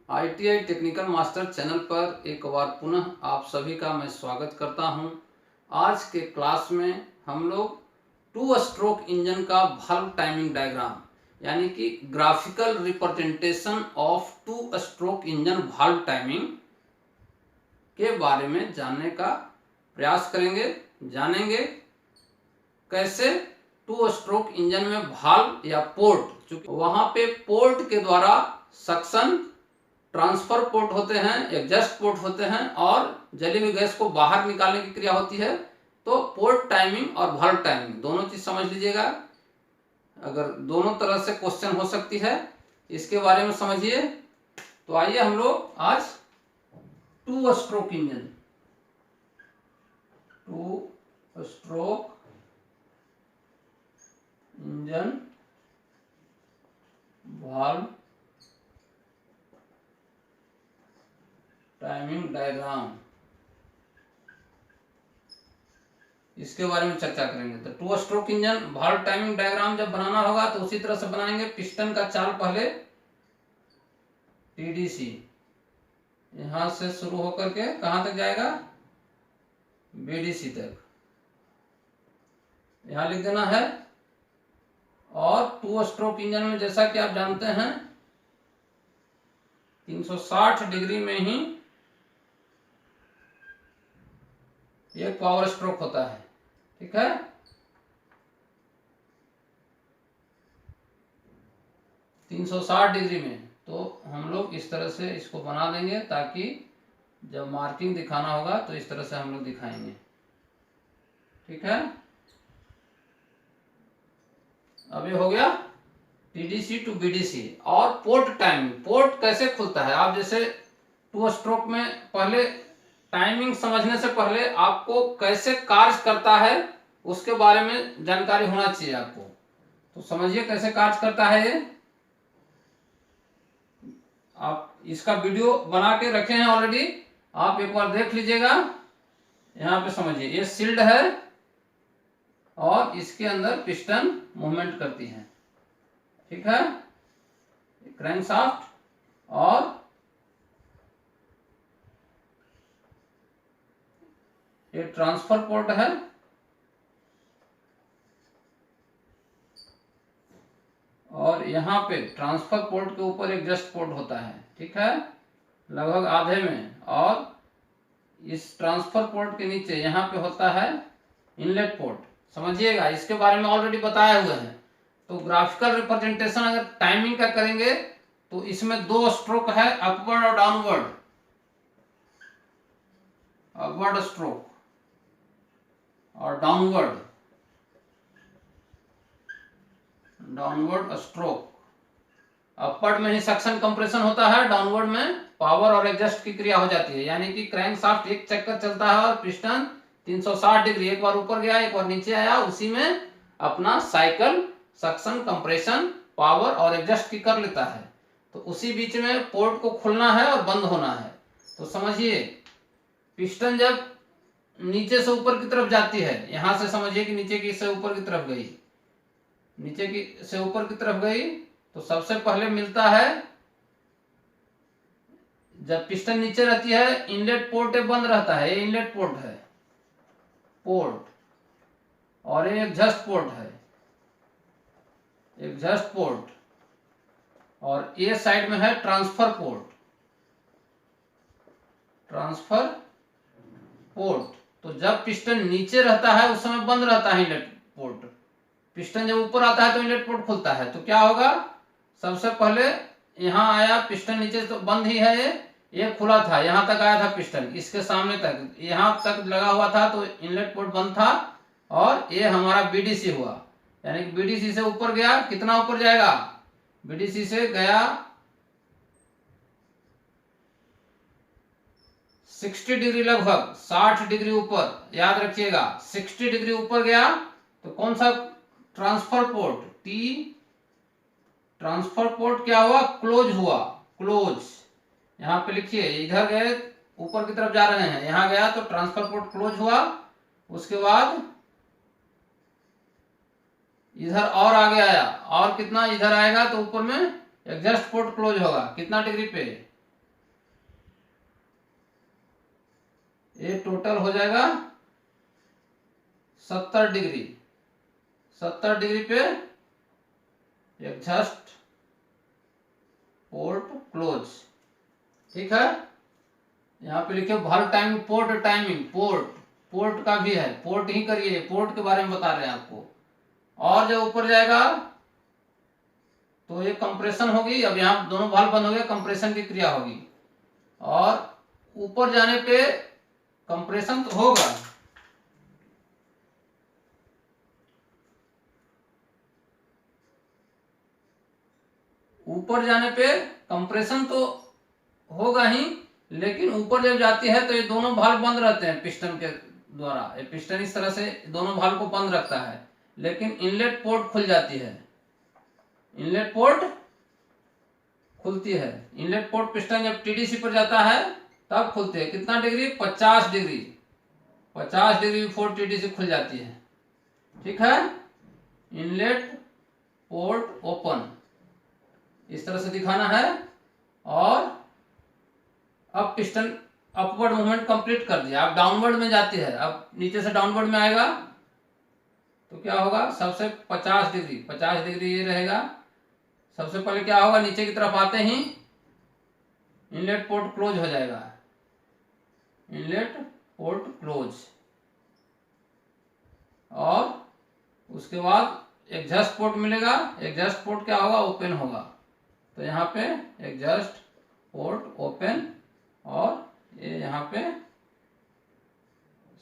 ITI technical master channel पर एक बार पुनः आप सभी का मैं स्वागत करता हूं। आज के क्लास में हम लोग टू स्ट्रोक इंजन का वाल्व टाइमिंग डायग्राम यानी कि graphical representation of two stroke engine valve timing के बारे में जानने का प्रयास करेंगे। जानेंगे कैसे टू स्ट्रोक इंजन में वाल्व या पोर्ट, चूंकि वहां पे पोर्ट के द्वारा सक्शन ट्रांसफर पोर्ट होते हैं, एग्जॉस्ट पोर्ट होते हैं और जली हुई गैस को बाहर निकालने की क्रिया होती है। तो पोर्ट टाइमिंग और वाल्व टाइमिंग दोनों चीज समझ लीजिएगा। अगर दोनों तरह से क्वेश्चन हो सकती है, इसके बारे में समझिए। तो आइए हम लोग आज two stroke engine valve timing diagram, इसके बारे में चर्चा करेंगे। तो two stroke engine valve timing diagram जब बनाना होगा तो उसी तरह से बनाएंगे। पिस्टन का चाल पहले TDC यहां से शुरू होकर के कहां तक जाएगा, BDC तक, यहां लिख देना है। और टू स्ट्रोक इंजन में जैसा कि आप जानते हैं 360 डिग्री में ही एक पावर स्ट्रोक होता है, ठीक है। तीन 360 डिग्री में तो हम लोग इस तरह से इसको बना देंगे ताकि जब मार्किंग दिखाना होगा तो इस तरह से हम लोग दिखाएंगे, ठीक है। अब ये हो गया TDC टू BDC। और पोर्ट टाइमिंग, पोर्ट कैसे खुलता है, आप जैसे टू स्ट्रोक में पहले टाइमिंग समझने से पहले आपको कैसे कार्य करता है उसके बारे में जानकारी होना चाहिए आपको। तो समझिए कैसे कार्य करता है ये। आप इसका वीडियो बना के रखे हैं ऑलरेडी, आप एक बार देख लीजिएगा। यहां पे समझिए, ये सील्ड है और इसके अंदर पिस्टन मूवमेंट करती है, ठीक है। क्रैंकशाफ्ट और ये ट्रांसफर पोर्ट है और यहाँ पे ट्रांसफर पोर्ट के ऊपर एग्जॉस्ट पोर्ट होता है, ठीक है, लगभग आधे में। और इस ट्रांसफर पोर्ट के नीचे यहाँ पे होता है इनलेट पोर्ट, समझिएगा। इसके बारे में ऑलरेडी बताए हुए हैं। तो ग्राफिकल रिप्रेजेंटेशन अगर टाइमिंग का करेंगे तो इसमें दो स्ट्रोक है, अपवर्ड और डाउनवर्ड। अपवर्ड स्ट्रोक और डाउनवर्ड स्ट्रोक। अपवर्ड में ही सक्शन कंप्रेशन होता है, डाउनवर्ड में पावर और एडजस्ट की क्रिया हो जाती है। यानी कि क्रैंकशाफ्ट एक चक्कर चलता है और पिस्टन 360 डिग्री, एक बार ऊपर गया एक बार नीचे आया, उसी में अपना साइकिल सक्शन कंप्रेशन पावर और एडजस्ट की कर लेता है। तो उसी बीच में पोर्ट को खुलना है और बंद होना है। तो समझिए, पिस्टन जब नीचे से ऊपर की तरफ जाती है, यहां से समझिए कि नीचे की से ऊपर की तरफ गई, नीचे की से ऊपर की तरफ गई, तो सबसे पहले मिलता है, जब पिस्टन नीचे रहती है इनलेट पोर्ट बंद रहता है, ये इनलेट पोर्ट है पोर्ट, और ये एग्जॉस्ट पोर्ट है एग्जॉस्ट पोर्ट, और ये साइड में है ट्रांसफर पोर्ट। तो जब पिस्टन नीचे रहता है उस समय बंद रहता है इनलेट पोर्ट, पिस्टन जब ऊपर आता है तो इनलेट पोर्ट खुलता है। तो क्या होगा, सबसे पहले यहां आया पिस्टन, नीचे तो बंद ही है, ये खुला था, यहां तक आया था पिस्टन, इसके सामने तक, यहां तक लगा हुआ था तो इनलेट पोर्ट बंद था, और ये हमारा BDC हुआ। यानी कि BDC से ऊपर गया, कितना ऊपर जाएगा, BDC से गया 60 डिग्री, लगभग 60 डिग्री ऊपर, याद रखिएगा 60 डिग्री ऊपर गया। तो कौन सा ट्रांसफर पोर्ट, ट्रांसफर पोर्ट क्या हुआ, क्लोज हुआ, क्लोज। यहां पे लिखिए, इधर गए ऊपर की तरफ जा रहे हैं, यहां गया तो ट्रांसफर पोर्ट क्लोज हुआ। उसके बाद इधर और आगे आया, और कितना इधर आएगा तो ऊपर में एग्जॉस्ट पोर्ट क्लोज होगा, कितना डिग्री पे, ये टोटल हो जाएगा 70 डिग्री। 70 डिग्री पे एग्जॉस्ट पोर्ट क्लोज। ठीक है, यहाँ पे लिखे valve timing, port timing, port का भी है, पोर्ट ही करिए, पोर्ट के बारे में बता रहे हैं आपको। और जब ऊपर जाएगा तो ये कंप्रेशन होगी। अब यहाँ दोनों वाल्व बंद हो गए, कंप्रेशन की क्रिया होगी। और ऊपर जाने पे कंप्रेशन तो होगा, ऊपर जाने पे कंप्रेशन तो होगा ही, लेकिन ऊपर जब जाती है तो ये दोनों वाल्व बंद रहते हैं पिस्टन के द्वारा। ये पिस्टन इस तरह से दोनों वाल्व को बंद रखता है, लेकिन इनलेट पोर्ट खुल जाती है, इनलेट पोर्ट खुलती है। इनलेट पोर्ट पिस्टन जब टीडीसी पर जाता है तब खुलती है। कितना degree? 50 degree. 50 degree before TDC खुल जाती है। ठीक है, इनलेट पोर्ट ओपन इस तरह से दिखाना है। और अब पिस्टन अपवर्ड मूवमेंट कंप्लीट कर दिया, अब डाउनवर्ड में जाती है। अब नीचे से डाउनवर्ड में आएगा तो क्या होगा? सबसे 50 डिग्री, 50 डिग्री ये रहेगा। सबसे पहले क्या होगा? नीचे की तरफ आते ही इनलेट पोर्ट क्लोज हो जाएगा, इनलेट पोर्ट क्लोज। और उसके बाद एग्जॉस्ट पोर्ट मिलेगा, एग्जॉस्ट पोर्ट क्या होगा? ओपन होगा। तो यहाँ पे एग्जॉस्ट पोर्ट ओपन, और ये यहाँ पे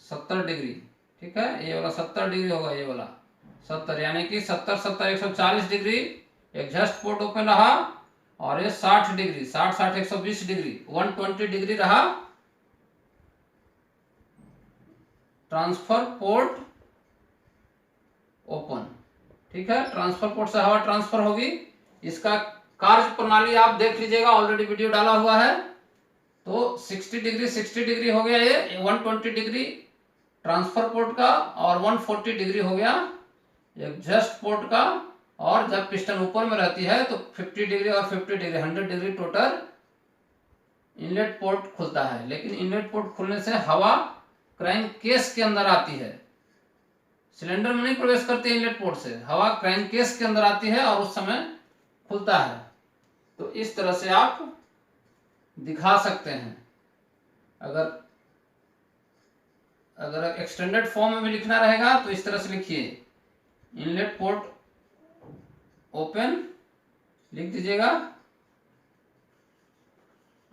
70 डिग्री। ठीक है, ये वाला 70 डिग्री होगा, ये वाला 70, यानी कि 70 70 140 डिग्री एग्जॉस्ट पोर्ट ओपन रहा। और ये 60 डिग्री, 60 60 120 डिग्री, 120 डिग्री रहा ट्रांसफर पोर्ट ओपन। ठीक है, ट्रांसफर पोर्ट से हवा ट्रांसफर होगी। इसका कार्य प्रणाली आप देख लीजिएगा, ऑलरेडी वीडियो डाला हुआ है। तो 60 डिग्री हो गया ये, 120 डिग्री ट्रांसफर पोर्ट का, और 140 डिग्री हो गया एग्जॉस्ट पोर्ट का। और जब पिस्टन ऊपर में रहती है तो 50 डिग्री और 50 degree, 100 degree total inlet port खुलता है। लेकिन इनलेट पोर्ट खुलने से हवा क्रैंक केस के अंदर आती है, सिलेंडर में नहीं प्रवेश करती इनलेट पोर्ट से, हवा क्रैंक केस के अंदर आती है और उस समय खुलता है। तो इस तरह से आप दिखा सकते हैं। अगर एक्सटेंडेड फॉर्म में भी लिखना रहेगा तो इस तरह से लिखिए, इनलेट पोर्ट ओपन लिख दीजिएगा,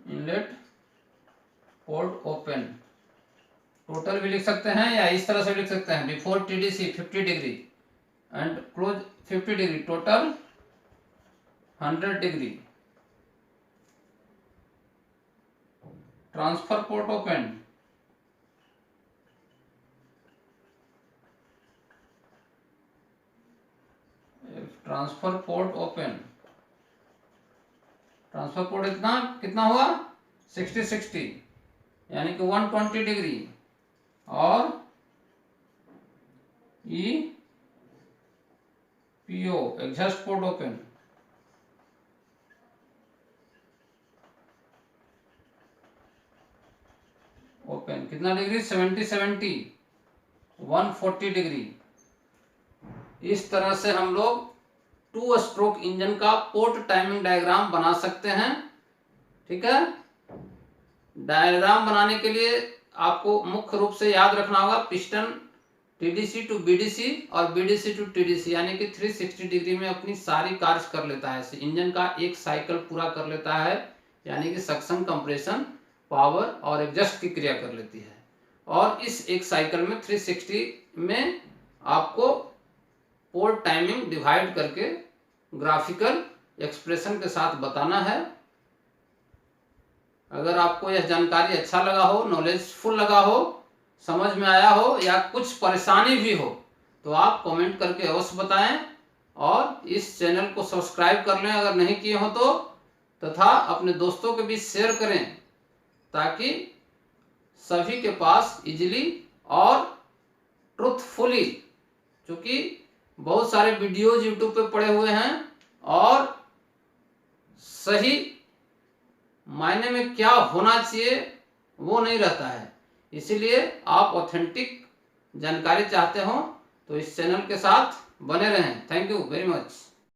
इनलेट पोर्ट ओपन। टोटल भी लिख सकते हैं या इस तरह से लिख सकते हैं, before TDC 50 degree and close 50 degree, total 100 degree. Transfer port open, transfer port open, transfer port कितना हुआ? 60 60, यानी कि 120 डिग्री। और E PO exhaust port open, open कितना डिग्री? 70 70, 140 डिग्री। इस तरह से हम लोग 2 स्ट्रोक इंजन का पोर्ट टाइमिंग डायग्राम बना सकते हैं। ठीक है, डायग्राम बनाने के लिए आपको मुख्य रूप से याद रखना होगा पिस्टन टीडीसी टू बीडीसी और बीडीसी टू टीडीसी, यानी कि 360 डिग्री में अपनी सारी कार्य कर लेता है। इंजन का एक साइकिल पूरा कर लेता है, यानी कि सक्शन, कंप्रेशन, पावर और एग्जॉस्ट की क्रिया कर लेती है। और इस एक साइकिल में 360 में आपको पोर्ट टाइमिंग डिवाइड करके ग्राफिकल एक्सप्रेशन के साथ बताना है। अगर आपको यह जानकारी अच्छा लगा हो, नॉलेजफुल लगा हो, समझ में आया हो, या कुछ परेशानी भी हो तो आप कमेंट करके अवश्य बताएं। और इस चैनल को सब्सक्राइब कर लें अगर नहीं किए हो तो, तथा अपने दोस्तों के बीच शेयर करें ताकि सभी के पास इजीली और ट्रुथफुली, क्योंकि बहुत सारे वीडियोज यूट्यूब पे पड़े हुए हैं और सही मायने में क्या होना चाहिए वो नहीं रहता है। इसीलिए आप ऑथेंटिक जानकारी चाहते हो तो इस चैनल के साथ बने रहें। Thank you very much.